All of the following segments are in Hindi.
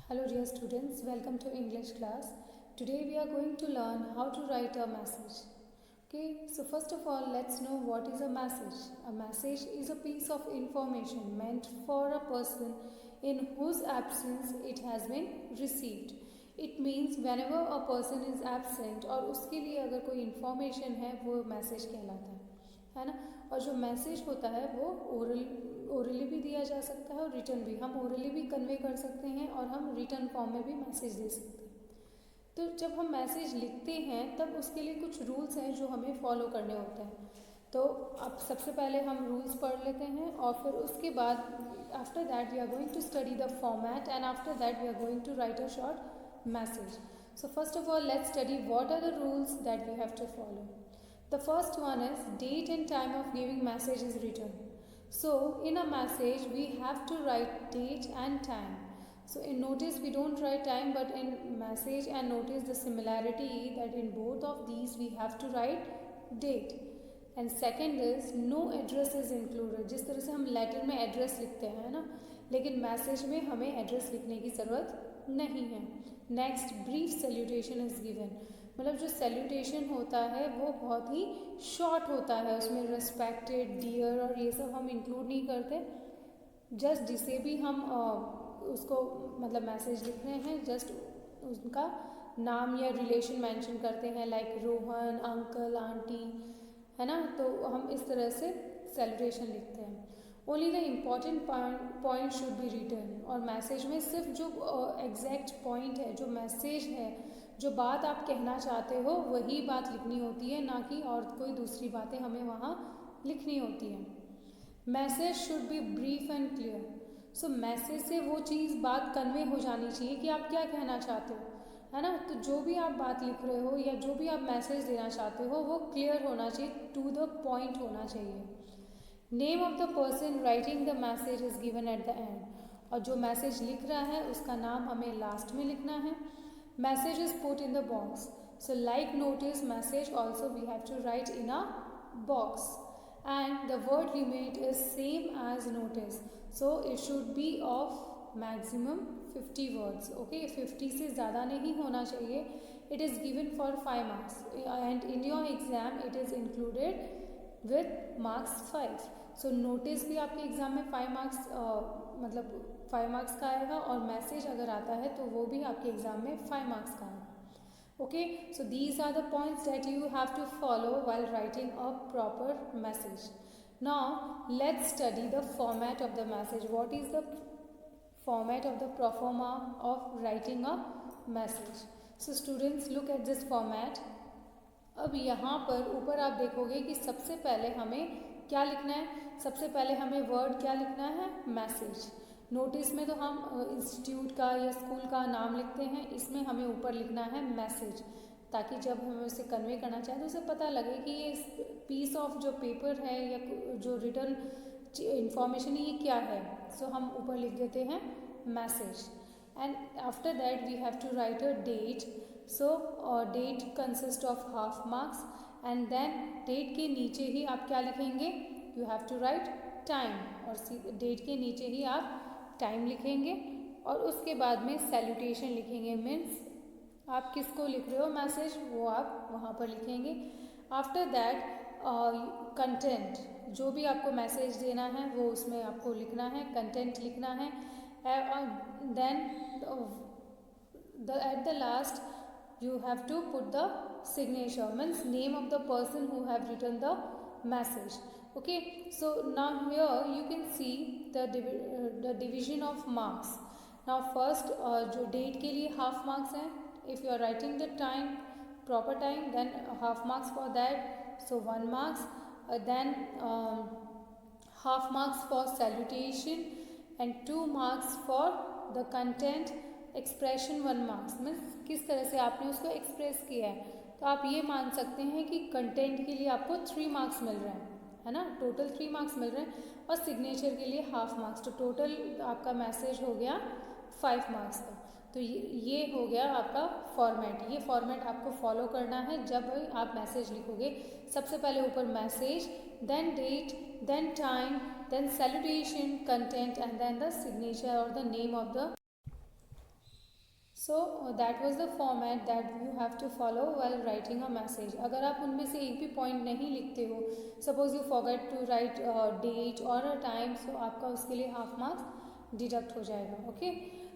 Hello dear students, welcome to English class. Today we are going to learn how to write a message. Okay, so first of all let's know what is a message. A message is a piece of information meant for a person in whose absence it has been received. It means whenever a person is absent और उसके लिए अगर कोई information है वो मैसेज कहलाता है ना। और जो मैसेज होता है वो ओरली भी दिया जा सकता है और रिटर्न भी। हम ओरली भी कन्वे कर सकते हैं और हम रिटर्न फॉर्म में भी मैसेज दे सकते हैं। तो जब हम मैसेज लिखते हैं तब उसके लिए कुछ रूल्स हैं जो हमें फॉलो करने होते हैं। तो अब सबसे पहले हम रूल्स पढ़ लेते हैं और फिर उसके बाद after that we are going to study the format and after that we are going to write a short message. So first of all let's study what are the rules that we have to follow. The first one is date and time of giving message is written. So in a message we have to write date and time. So in notice we don't write time, but in message and notice the similarity that in both of these we have to write date. And second is no address is included. जिस तरह से हम लेटर में एड्रेस लिखते हैं ना, लेकिन मैसेज में हमें एड्रेस लिखने की ज़रूरत नहीं है. Next brief salutation is given. मतलब जो सैल्यूटेशन होता है वो बहुत ही शॉर्ट होता है, उसमें रिस्पेक्टेड, डियर और ये सब हम इंक्लूड नहीं करते. जस्ट जिसे भी हम उसको मतलब मैसेज लिख रहे हैं जस्ट उनका नाम या रिलेशन मेंशन करते हैं, लाइक रोहन, अंकल, आंटी, है ना. तो हम इस तरह से सैल्यूटेशन लिखते हैं. Only the important point should be written. और मैसेज में सिर्फ जो एग्जैक्ट पॉइंट है, जो मैसेज है, जो बात आप कहना चाहते हो वही बात लिखनी होती है, ना कि और कोई दूसरी बातें हमें वहाँ लिखनी होती हैं. Message should be brief and clear. So message से वो चीज़ बात कन्वे हो जानी चाहिए कि आप क्या कहना चाहते हो, है ना. तो जो भी आप बात लिख रहे हो या जो भी आप मैसेज देना चाहते हो वो क्लियर होना चाहिए, टू द पॉइंट होना चाहिए. Name of the person writing the message is given at the end. और जो मैसेज लिख रहा है उसका नाम हमें लास्ट में लिखना है. Message is put in the box. So like notice message also we have to write in a box. And the word limit is same as notice, so it should be of maximum 50 words. Okay, 50 से ज़्यादा नहीं होना चाहिए. It is given for 5 marks and in your exam it is included with marks 5. So notice भी आपके एग्जाम में 5 marks मतलब 5 marks का आएगा और मैसेज अगर आता है तो वो भी आपके एग्जाम में 5 marks का आएगा. Okay, so these are the points that you have to follow while writing a proper message. Now let's study the format of the message. What is the format of the proforma of writing a message? So students, look at this format. अब यहाँ पर ऊपर आप देखोगे कि सबसे पहले हमें क्या लिखना है. सबसे पहले हमें वर्ड क्या लिखना है, मैसेज. नोटिस में तो हम इंस्टीट्यूट का या स्कूल का नाम लिखते हैं, इसमें हमें ऊपर लिखना है मैसेज, ताकि जब हम उसे कन्वे करना चाहें तो उसे पता लगे कि ये पीस ऑफ जो पेपर है या जो रिटर्न इंफॉर्मेशन है ये क्या है. सो हम ऊपर लिख देते हैं message. And after that we have to write a date. So date consist of half marks and then date के नीचे ही आप क्या लिखेंगे, you have to write time. और डेट के नीचे ही आप टाइम लिखेंगे और उसके बाद में सैल्यूटेशन लिखेंगे. मीन्स आप किसको लिख रहे हो मैसेज वो आप वहाँ पर लिखेंगे. आफ्टर दैट कंटेंट, जो भी आपको मैसेज देना है वो उसमें आपको लिखना है, कंटेंट लिखना है. Then at the last you have to put the signature, means name of the person who have written the message. Okay, so now here you can see the division of marks. Now first जो date के लिए half marks हैं. If you are writing the time, proper time, then half marks for that, so 1 marks. Then half marks for salutation and 2 marks for the content expression. 1 marks means किस तरह से आपने उसको एक्सप्रेस किया है. तो आप ये मान सकते हैं कि कंटेंट के लिए आपको 3 मार्क्स मिल रहे हैं, है ना. टोटल 3 मार्क्स मिल रहे हैं और सिग्नेचर के लिए हाफ मार्क्स. तो टोटल आपका मैसेज हो गया 5 मार्क्स का. तो ये हो गया आपका फॉर्मेट. ये फॉर्मेट आपको फॉलो करना है जब आप मैसेज लिखोगे. सबसे पहले ऊपर message, then date, then time, then salutation, content and then the signature और the name of the so that was the format that you have to follow well writing a message. अगर आप उनमें से एक भी पॉइंट नहीं लिखते हो, suppose you forget to write date और अ टाइम, सो आपका उसके लिए हाफ मार्क्स डिडक्ट हो जाएगा. Okay,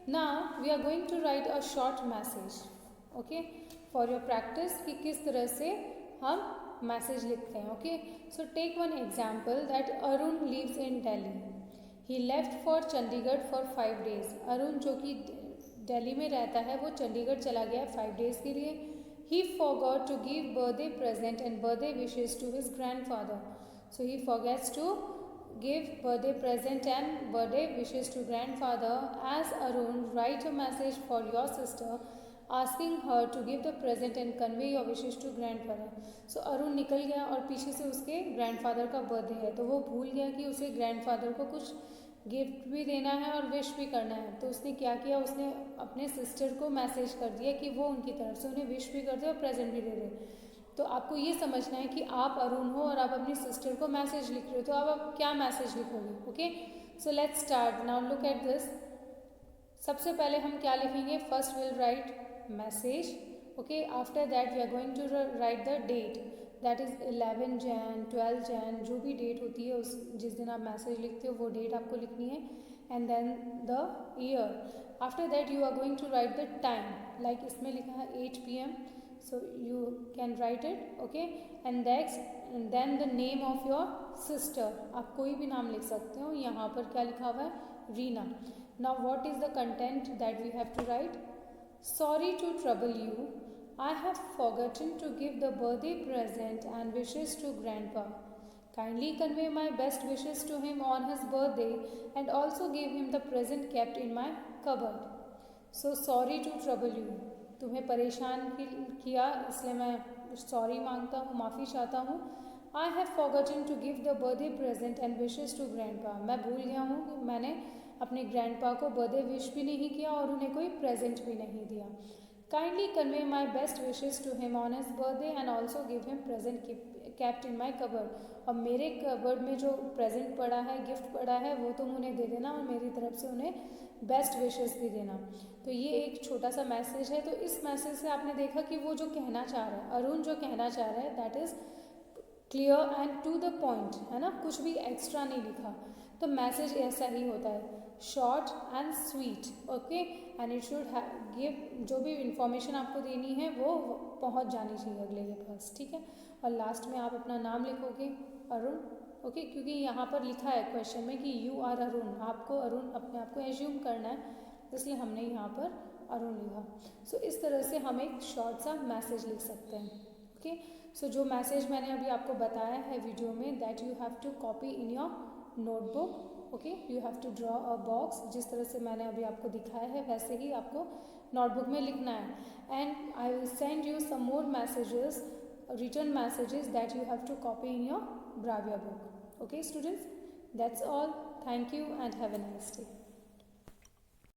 now we are going to write a short message. Okay, for your practice कि किस तरह से हम मैसेज लिखते हैं. Okay, so take one example that Arun lives in Delhi. He left for Chandigarh for 5 days. Arun जो कि दिल्ली में रहता है वो चंडीगढ़ चला गया 5 days के लिए. ही forgot to give birthday present and birthday wishes to his grandfather. So he forgets to give birthday present and birthday wishes to grandfather. As Arun, write a message for your sister asking her to give the present and convey your wishes to grandfather. So Arun निकल गया और पीछे से उसके ग्रैंडफादर का बर्थडे है, तो वो भूल गया कि उसे ग्रैंडफादर को कुछ गिफ्ट भी देना है और विश भी करना है. तो उसने क्या किया, उसने अपने सिस्टर को मैसेज कर दिया कि वो उनकी तरफ से उन्हें विश भी कर दे और प्रेजेंट भी दे दे. तो आपको ये समझना है कि आप अरुण हो और आप अपनी सिस्टर को मैसेज लिख रहे हो, तो अब आप क्या मैसेज लिखोगे. Okay, so let's start now. Look at this. सबसे पहले हम क्या लिखेंगे, first will write message. Okay, after that we are going to write the date, that is 11 Jan, 12 Jan, जो भी डेट होती है उस जिस दिन आप मैसेज लिखते हो वो डेट आपको लिखनी है. And then the year. After that you are going to write the time, like इसमें लिखा है 8 PM. So you can write it. Okay, and next and then the name of your sister. आप कोई भी नाम लिख सकते हो. यहाँ पर क्या लिखा हुआ है, Reena. Now what is the content that we have to write? Sorry to trouble you. I have forgotten to give the birthday present and wishes to grandpa. Kindly convey my best wishes to him on his birthday and also give him the present kept in my cupboard. So sorry to trouble you. तुम्हें परेशान किया इसलिए मैं सॉरी मांगता हूँ, माफ़ी चाहता हूँ. I have forgotten to give the birthday present and wishes to grandpa. मैं भूल गया हूँ कि मैंने अपने ग्रैंडपा को बर्थडे विश भी नहीं किया और उन्हें कोई प्रेजेंट भी नहीं दिया. Kindly convey my best wishes to him on his birthday and also give him present kept in my cupboard. और मेरे कबर्ड में जो प्रेजेंट पड़ा है, गिफ्ट पड़ा है, वो तुम उन्हें दे देना और मेरी तरफ से उन्हें बेस्ट विशेस भी देना. तो ये एक छोटा सा मैसेज है. तो इस मैसेज से आपने देखा कि वो जो कहना चाह रहा है, अरुण जो कहना चाह रहा है, that is clear and to the point, है ना, कुछ भी एक्स्ट्रा नहीं लिखा. तो मैसेज ऐसा ही होता है, short and sweet. Okay, and it should give, जो भी इंफॉर्मेशन आपको देनी है वो पहुंच जानी चाहिए अगले के पास. ठीक है, और लास्ट में आप अपना नाम लिखोगे, अरुण. ओके, क्योंकि यहाँ पर लिखा है क्वेश्चन में कि यू आर अरुण, आपको अरुण अपने आप को एज्यूम करना है, इसलिए हमने यहाँ पर अरुण लिखा. सो इस तरह से हम एक शॉर्ट सा मैसेज लिख सकते हैं. ओके, सो जो मैसेज मैंने अभी आपको बताया है वीडियो में, that you have to copy in your notebook. Okay, you have to draw a box. जिस तरह से मैंने अभी आपको दिखाया है वैसे ही आपको नोटबुक में लिखना है. And I will send you some more messages, written messages that you have to copy in your Bravia book. Okay students, that's all. Thank you and have a nice day.